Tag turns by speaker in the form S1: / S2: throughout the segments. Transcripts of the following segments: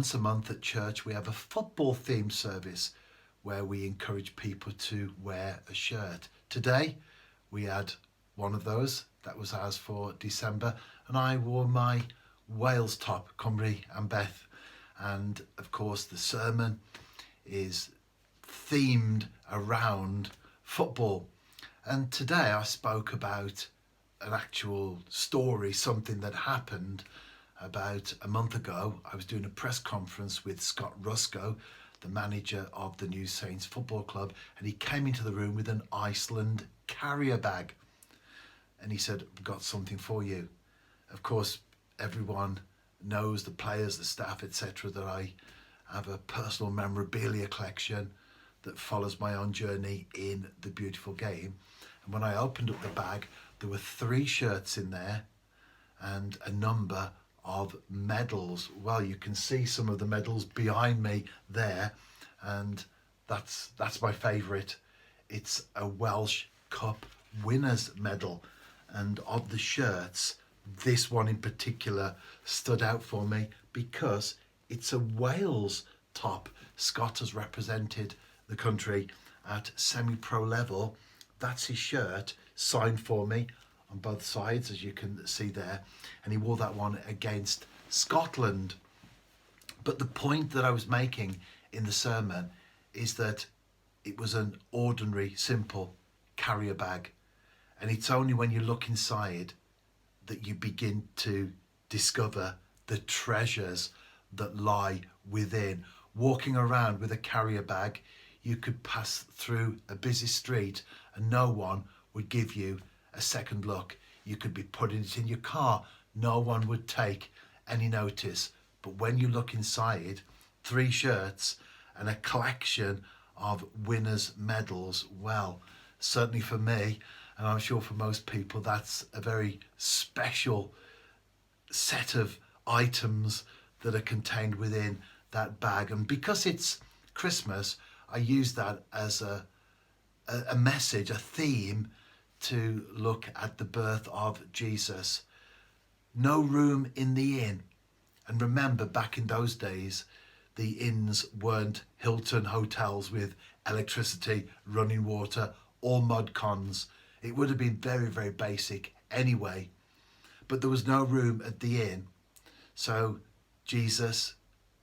S1: once a month at church we have a football themed service where we encourage people to wear a shirt. Today we had one of those. That was ours for December, and I wore my Wales top, Cymru and Beth. And of course the sermon is themed around football. And today I spoke about an actual story, something that happened about a month ago. I was doing a press conference with Scott Rusko, the manager of the New Saints Football Club, and he came into the room with an Iceland carrier bag. And he said, "We've got something for you." Of course, everyone knows, the players, the staff, etc., that I have a personal memorabilia collection that follows my own journey in the beautiful game. And when I opened up the bag, there were 3 shirts in there and a number of medals. Well, you can see some of the medals behind me there, and that's my favourite. It's a Welsh Cup winners medal, and of the shirts, this one in particular stood out for me because it's a Wales top. Scott has represented the country at semi-pro level. That's his shirt, signed for me on both sides, as you can see there, and he wore that one against Scotland. But the point that I was making in the sermon is that it was an ordinary, simple carrier bag, and it's only when you look inside that you begin to discover the treasures that lie within. Walking around with a carrier bag, you could pass through a busy street and no one would give you a second look. You could be putting it in your car, no one would take any notice. But when you look inside, 3 shirts and a collection of winners' medals, well, certainly for me, and I'm sure for most people, that's a very special set of items that are contained within that bag. And because it's Christmas, I use that as a message, a theme, to look at the birth of Jesus. No room in the inn. And remember, back in those days, the inns weren't Hilton hotels with electricity, running water, or mud cons. It would have been very, very basic anyway. But there was no room at the inn. So Jesus,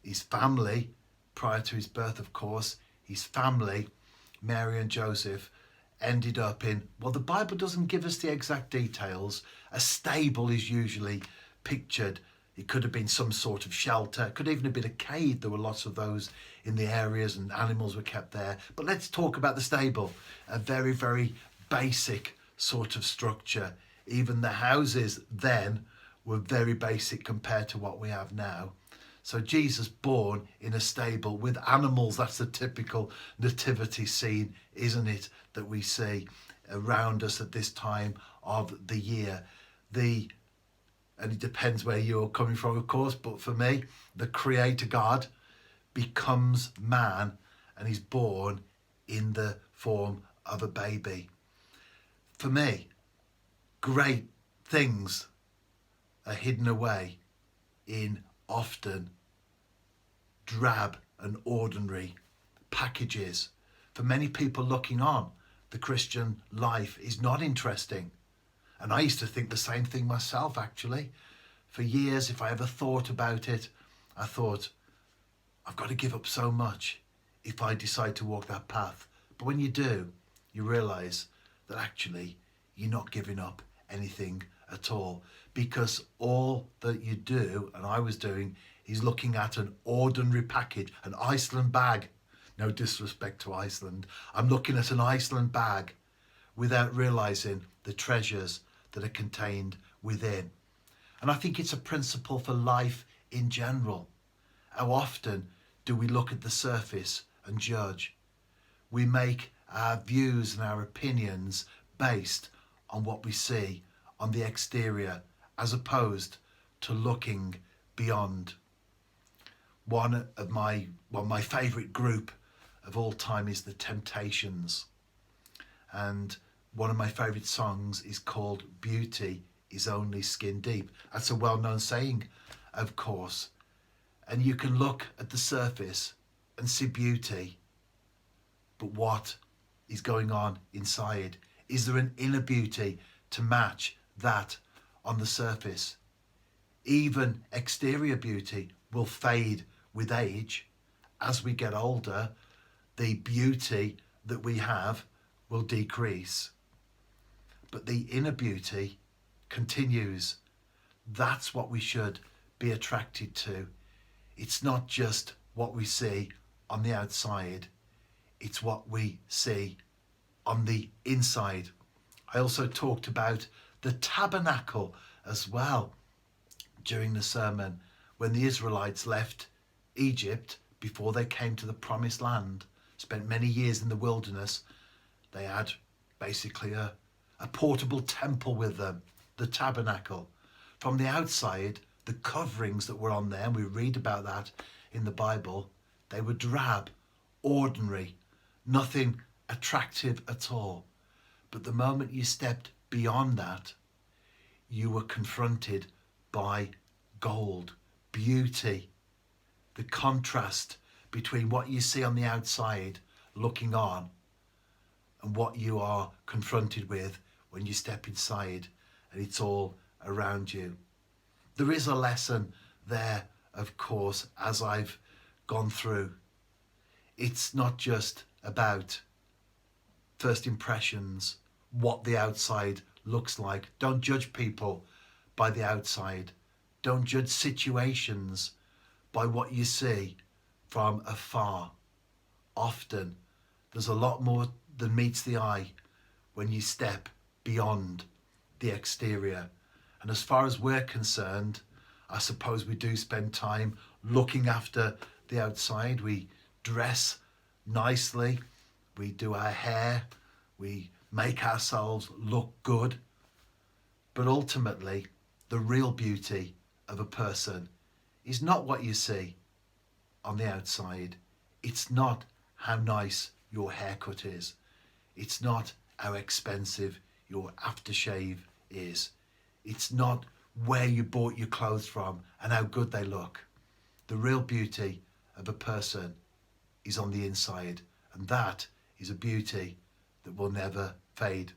S1: his family, prior to his birth, of course, his family, Mary and Joseph, ended up in, well, the Bible doesn't give us the exact details. A stable is usually pictured. It could have been some sort of shelter. It could even have been a cave. There were lots of those in the areas and animals were kept there. But let's talk about the stable. A very, very basic sort of structure. Even the houses then were very basic compared to what we have now. So Jesus born in a stable with animals. That's the typical nativity scene, isn't it, that we see around us at this time of the year. And it depends where you're coming from, of course, but for me, the Creator God becomes man and is born in the form of a baby. For me, great things are hidden away in often drab and ordinary packages. For many people looking on, the Christian life is not interesting. And I used to think the same thing myself, actually. For years, if I ever thought about it, I thought, I've got to give up so much if I decide to walk that path. But when you do, you realise that actually you're not giving up anything at all, because all that you do, and I was doing, is looking at an ordinary package, an Iceland bag. No disrespect to Iceland. I'm looking at an Iceland bag without realising the treasures that are contained within. And I think it's a principle for life in general. How often do we look at the surface and judge? We make our views and our opinions based on what we see on the exterior, as opposed to looking beyond. One of my favourite group of all time is the Temptations. And one of my favourite songs is called Beauty is Only Skin Deep. That's a well-known saying, of course. And you can look at the surface and see beauty, but what is going on inside? Is there an inner beauty to match that on the surface? Even exterior beauty will fade with age. As we get older, the beauty that we have will decrease. But the inner beauty continues. That's what we should be attracted to. It's not just what we see on the outside, it's what we see on the inside. I also talked about the tabernacle as well during the sermon. When the Israelites left Egypt before they came to the promised land, spent many years in the wilderness, they had basically a portable temple with them, the tabernacle. From the outside, the coverings that were on there, and we read about that in the Bible, they were drab, ordinary, nothing attractive at all. But the moment you stepped beyond that, you were confronted by gold, beauty, the contrast between what you see on the outside looking on and what you are confronted with when you step inside and it's all around you. There is a lesson there, of course, as I've gone through. It's not just about first impressions, what the outside looks like. Don't judge people by the outside. Don't judge situations by what you see from afar. Often, there's a lot more than meets the eye when you step beyond the exterior. And as far as we're concerned, I suppose we do spend time looking after the outside. We dress nicely, we do our hair, we make ourselves look good. But ultimately, the real beauty of a person is not what you see on the outside. It's not how nice your haircut is. It's not how expensive your aftershave is. It's not where you bought your clothes from and how good they look. The real beauty of a person is on the inside, and that is a beauty that will never fade.